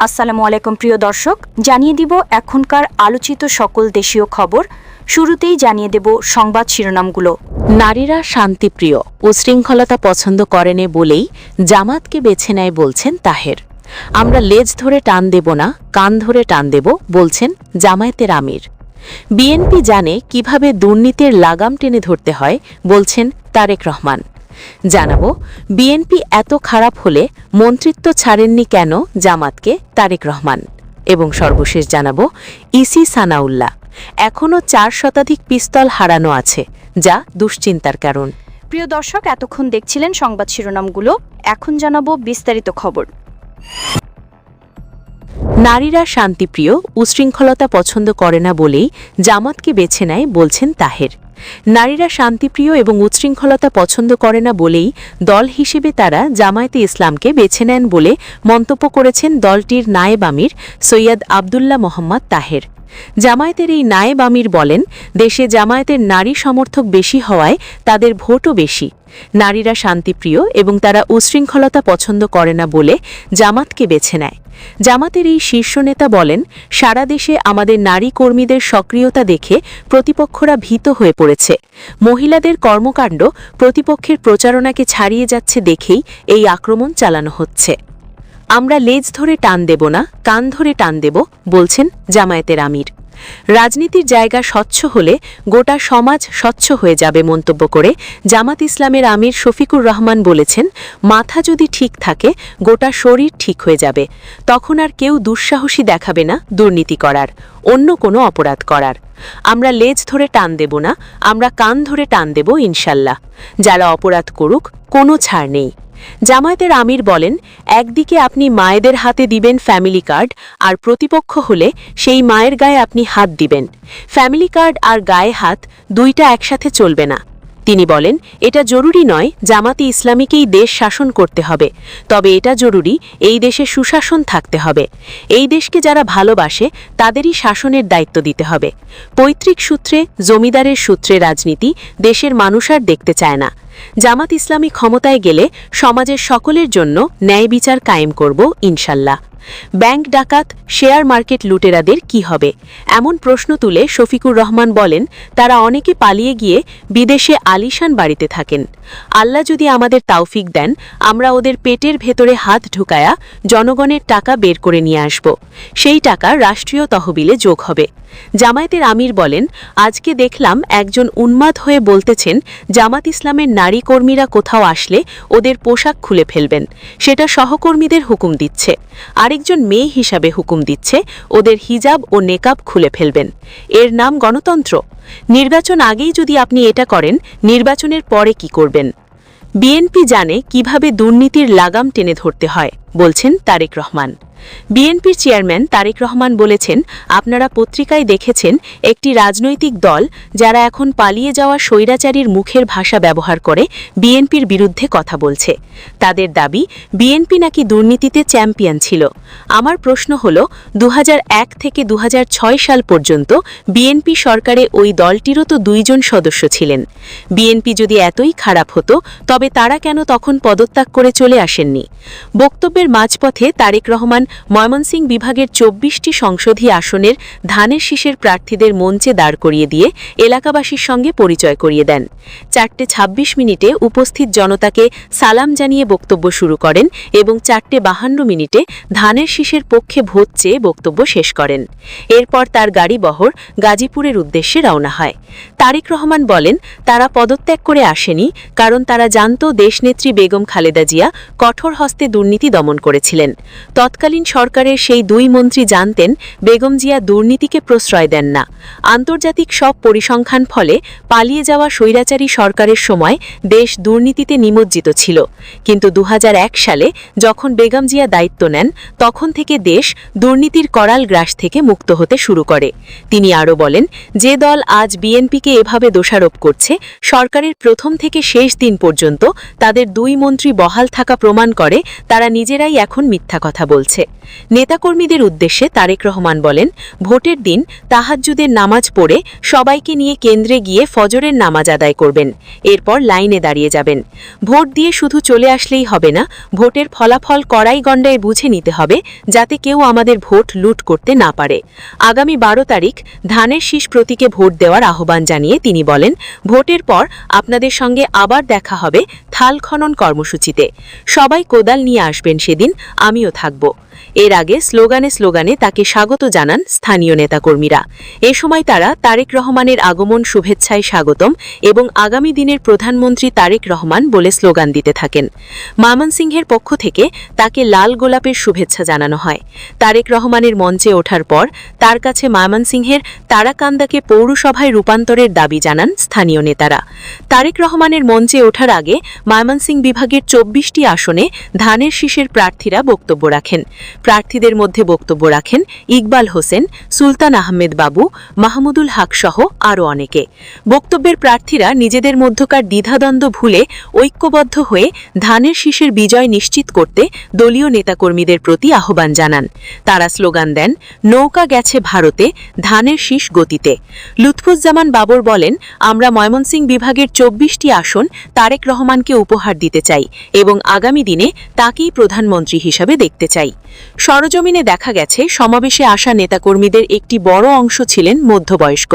আসসালামু আলাইকুম প্রিয় দর্শক, জানিয়ে দিব এখনকার আলোচিত সকল দেশীয় খবর। শুরুতেই জানিয়ে দেব সংবাদ শিরোনামগুলো। নারীরা শান্তিপ্রিয়, উশৃঙ্খলতা পছন্দ করেনে বলেই জামাতকে বেছে নেয় বলছেন তাহের। আমরা লেজ ধরে টান দেব না, কান ধরে টান দেব বলছেন জামায়াতের আমির। বিএনপি জানে কিভাবে দুর্নীতির লাগাম টেনে ধরতে হয় বলছেন তারেক রহমান। জানাবো বিএনপি এত খারাপ হলে মন্ত্রিত্ব ছাড়েননি কেন জামাতকে তারেক রহমান। এবং সর্বশেষ জানাবো ইসি সানাউল্লাহ এখনও 4 শতাধিক পিস্তল হারানো আছে, যা দুশ্চিন্তার কারণ। প্রিয় দর্শক, এতক্ষণ দেখছিলেন সংবাদ শিরোনামগুলো, এখন জানাবো বিস্তারিত খবর। নারীরা শান্তিপ্রিয়, উশৃঙ্খলতা পছন্দ করে না বলেই জামাতকে বেছে নেয় বলছেন তাহের। নারীরা শান্তিপ্রিয় এবং উচ্ছৃঙ্খলতা পছন্দ করে না বলেই দল হিসেবে তারা জামায়াতে ইসলামকে বেছে নেন বলে মন্তব্য করেছেন দলটির নায়েব আমির সৈয়দ আবদুল্লাহ মোহাম্মদ তাহের। জামায়াতের এই নায়েব আমির বলেন, দেশে জামায়াতের নারী সমর্থক বেশি হওয়ায় তাদের ভোটও বেশি। নারীরা শান্তিপ্রিয় এবং তারা উচ্ছৃঙ্খলতা পছন্দ করে না বলে জামাতকে বেছে নেয়। জামাতের এই শীর্ষ নেতা বলেন, সারা দেশে আমাদের নারী কর্মীদের সক্রিয়তা দেখে প্রতিপক্ষরা ভীত হয়ে পড়েছে। মহিলাদের কর্মকাণ্ড প্রতিপক্ষের প্রচারণাকে ছাড়িয়ে যাচ্ছে দেখেই এই আক্রমণ চালানো হচ্ছে। আমরা লেজ ধরে টান দেব না, কান ধরে টান দেব বলছেন জামায়াতের আমির। রাজনীতির জায়গা স্বচ্ছ হলে গোটা সমাজ স্বচ্ছ হয়ে যাবে মন্তব্য করে জামাত ইসলামের আমির শফিকুর রহমান বলেছেন, মাথা যদি ঠিক থাকে গোটা শরীর ঠিক হয়ে যাবে। তখন আর কেউ দুঃসাহসী দেখাবে না দুর্নীতি করার, অন্য কোনো অপরাধ করার। আমরা লেজ ধরে টান দেব না, আমরা কান ধরে টান দেব ইনশাল্লাহ। যারা অপরাধ করুক কোনো ছাড় নেই। জামায়াতের আমির বলেন, একদিকে আপনি মায়েদের হাতে দিবেন ফ্যামিলি কার্ড, আর প্রতিপক্ষ হলে সেই মায়ের গায়ে আপনি হাত দিবেন। ফ্যামিলি কার্ড আর গায়ে হাত দুইটা একসাথে চলবে না। তিনি বলেন, এটা জরুরি নয় জামাতে ইসলামীকেই দেশ শাসন করতে হবে, তবে এটা জরুরি এই দেশে সুশাসন থাকতে হবে। এই দেশকে যারা ভালোবাসে তাদেরই শাসনের দায়িত্ব দিতে হবে। পৈতৃক সূত্রে, জমিদারের সূত্রে রাজনীতি দেশের মানুষ আর দেখতে চায় না। জামাত ইসলামী ক্ষমতায় গেলে সমাজের সকলের জন্য ন্যায় বিচার কায়েম করব ইনশাল্লাহ। ব্যাংক ডাকাত, শেয়ার মার্কেট লুটেরাদের কি হবে, এমন প্রশ্ন তুলে শফিকুর রহমান বলেন, তারা অনেকে পালিয়ে গিয়ে বিদেশে আলিশান বাড়িতে থাকেন। আল্লাহ যদি আমাদের তাওফিক দেন, আমরা ওদের পেটের ভেতরে হাত ঢুকায়া জনগণের টাকা বের করে নিয়ে আসব। সেই টাকা রাষ্ট্রীয় তহবিলে যোগ হবে। জামায়াতের আমির বলেন, আজকে দেখলাম একজন উন্মাদ হয়ে বলতেছেন জামাত ইসলামের নারী কর্মীরা কোথাও আসলে ওদের পোশাক খুলে ফেলবেন, সেটা সহকর্মীদের হুকুম দিচ্ছে। আরেকজন মেয়ে হিসাবে হুকুম দিচ্ছে ওদের হিজাব ও নেকাব খুলে ফেলবেন। এর নাম গণতন্ত্র? নির্বাচন আগেই যদি আপনি এটা করেন, নির্বাচনের পরে কি করবেন? বিএনপি জানে কিভাবে দুর্নীতির লাগাম টেনে ধরতে হয় বলছেন তারেক রহমান। বিএনপির চেয়ারম্যান তারেক রহমান বলেছেন, আপনারা পত্রিকায় দেখেছেন একটি রাজনৈতিক দল যারা এখন পালিয়ে যাওয়া স্বৈরাচারীর মুখের ভাষা ব্যবহার করে বিএনপির বিরুদ্ধে কথা বলছে। তাদের দাবি বিএনপি নাকি দুর্নীতিতে চ্যাম্পিয়ন ছিল। আমার প্রশ্ন হল, 2001 থেকে 2006 সাল পর্যন্ত বিএনপি সরকারে ওই দলটিরও তো 2 জন সদস্য ছিলেন। বিএনপি যদি এতই খারাপ হতো তবে তারা কেন তখন পদত্যাগ করে চলে আসেননি? বক্তব্যের মাঝপথে তারেক রহমান ময়মনসিংহ বিভাগের 24টি সংসদীয় আসনের ধানের শীষের প্রার্থীদের মঞ্চে দাঁড় করিয়ে দিয়ে এলাকাবাসীর সঙ্গে পরিচয় করিয়ে দেন। 4:26 উপস্থিত জনতাকে সালাম জানিয়ে বক্তব্য শুরু করেন এবং 4:52 ধানের শীষের পক্ষে ভোট চেয়ে বক্তব্য শেষ করেন। এরপর তার গাড়িবহর গাজীপুরের উদ্দেশ্যে রওনা হয়। তারেক রহমান বলেন, তারা পদত্যাগ করে আসেনি, কারণ তারা জানত দেশনেত্রী বেগম খালেদা জিয়া কঠোর হস্তে দুর্নীতি দমন করেছিলেন। তৎকালীন সরকারের সেই 2 মন্ত্রী জানতেন বেগম জিয়া দুর্নীতিকে প্রশ্রয় দেন না। আন্তর্জাতিক সব পরিসংখ্যান ফলে পালিয়ে যাওয়া স্বৈরাচারী সরকারের সময় দেশ দুর্নীতিতে নিমজ্জিত ছিল। কিন্তু 2001 সালে যখন বেগম জিয়া দায়িত্ব নেন, তখন থেকে দেশ দুর্নীতির করাল গ্রাস থেকে মুক্ত হতে শুরু করে। তিনি আরও বলেন, যে দল আজ বিএনপিকে এভাবে দোষারোপ করছে, সরকারের প্রথম থেকে শেষ দিন পর্যন্ত তাদের 2 মন্ত্রী বহাল থাকা প্রমাণ করে তারা নিজের নিজেরাই এখন মিথ্যা কথা বলছে। নেতাকর্মীদের উদ্দেশ্যে তারেক রহমান বলেন, ভোটের দিন তাহাজ্জুদের নামাজ পড়ে সবাইকে নিয়ে কেন্দ্রে গিয়ে ফজরের নামাজ আদায় করবেন, এরপর লাইনে দাঁড়িয়ে যাবেন। ভোট দিয়ে শুধু চলে আসলেই হবে না, ভোটের ফলাফল কড়াই গণ্ডায় বুঝে নিতে হবে, যাতে কেউ আমাদের ভোট লুট করতে না পারে। আগামী 12 তারিখ ধানের শীষ প্রতীকে ভোট দেওয়ার আহ্বান জানিয়ে তিনি বলেন, ভোটের পর আপনাদের সঙ্গে আবার দেখা হবে খাল খনন কর্মসূচিতে। সবাই কোদাল নিয়ে আসবেন সেদিন, আমিও থাকব। এর আগে স্লোগানে তাকে স্বাগত জানান স্থানীয় নেতাকর্মীরা। এ সময় তারা তারেক রহমানের আগমন শুভেচ্ছায় স্বাগতম এবং আগামী দিনের প্রধানমন্ত্রী তারেক রহমান বলে স্লোগান দিতে থাকেন। ময়মনসিংহের পক্ষ থেকে তাকে লাল গোলাপের শুভেচ্ছা জানানো হয়। তারেক রহমানের মঞ্চে ওঠার পর তার কাছে ময়মনসিংহের তারাকান্দাকে পৌরসভায় রূপান্তরের দাবি জানান স্থানীয় নেতারা। তারেক রহমানের মঞ্চে ওঠার আগে ময়মনসিংহ বিভাগের 24টি আসনে ধানের শীষের প্রার্থীরা বক্তব্য রাখেন। প্রার্থীদের মধ্যে বক্তব্য রাখেন ইকবাল হোসেন, সুলতান আহমেদ বাবু, মাহমুদুল হক সহ আরও অনেকে। বক্তব্যের প্রার্থীরা নিজেদের মধ্যকার দ্বিধাদ্বন্দ্ব ভুলে ঐক্যবদ্ধ হয়ে ধানের শীষের বিজয় নিশ্চিত করতে দলীয় নেতাকর্মীদের প্রতি আহ্বান জানান। তারা স্লোগান দেন, নৌকা গেছে ভারতে, ধানের শীষ গতিতে। লুৎফুজ্জামান বাবর বলেন, আমরা ময়মনসিংহ বিভাগের 24টি আসন তারেক রহমানকে উপহার দিতে চাই এবং আগামী দিনে তাকেই প্রধানমন্ত্রী হিসাবে দেখতে চাই। সরজমিনে দেখা গেছে, সমাবেশে আসা নেতাকর্মীদের একটি বড় অংশ ছিলেন মধ্যবয়স্ক।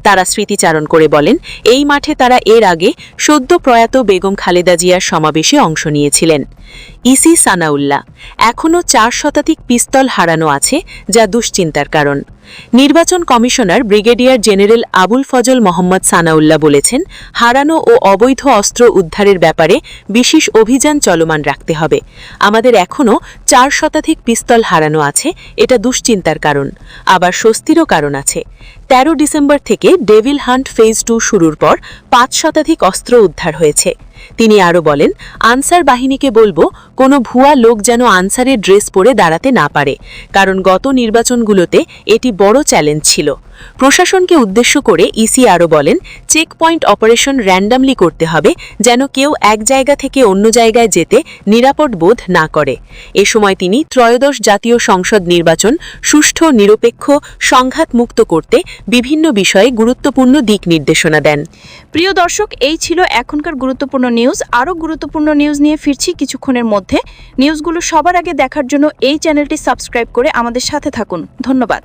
তারা স্মৃতিচারণ করে বলেন, এই মাঠে তারা এর আগে সদ্য প্রয়াত বেগম খালেদা জিয়ার সমাবেশে অংশ নিয়েছিলেন। ইসি সানাউল্লাহ, এখনও 4 শতাধিক পিস্তল হারানো আছে, যা দুশ্চিন্তার কারণ। নির্বাচন commissioner brigadier general Abul Fazal Mohammad Sanaullah বলেছেন, হারানো ও অবৈধ অস্ত্র উদ্ধারের ব্যাপারে বিশেষ অভিযান চলমান রাখতে হবে। আমাদের এখনও 4 শতাধিক পিস্তল হারানো আছে, এটা দুশ্চিন্তার কারণ। আবার স্বস্তিরও কারণ আছে। 13 ডিসেম্বর থেকে ডেভিল হান্ট ফেজ 2 শুরুর পর 5 শতাধিক অস্ত্র উদ্ধার হয়েছে। তিনি আরও বলেন, আনসার বাহিনীকে বলবো, কোনো ভুয়া লোক যেন আনসারের ড্রেস পরে দাঁড়াতে না পারে, কারণ গত নির্বাচনগুলোতে এটি বড় চ্যালেঞ্জ ছিল। প্রশাসনকে উদ্দেশ্য করে ইসি আরও বলেন, চেক পয়েন্ট অপারেশন র্যান্ডামলি করতে হবে, যেন কেউ এক জায়গা থেকে অন্য জায়গায় যেতে নিরাপদ বোধ না করে। এ সময় তিনি ত্রয়োদশ জাতীয় সংসদ নির্বাচন সুষ্ঠু, নিরপেক্ষ, সংঘাতমুক্ত করতে বিভিন্ন বিষয়ে গুরুত্বপূর্ণ দিক নির্দেশনা দেন। প্রিয় দর্শক, এই ছিল এখনকার গুরুত্বপূর্ণ নিউজ। আরও গুরুত্বপূর্ণ নিউজ নিয়ে ফিরছি কিছুক্ষণের মধ্যে। নিউজগুলো সবার আগে দেখার জন্য এই চ্যানেলটি সাবস্ক্রাইব করে আমাদের সাথে থাকুন। ধন্যবাদ।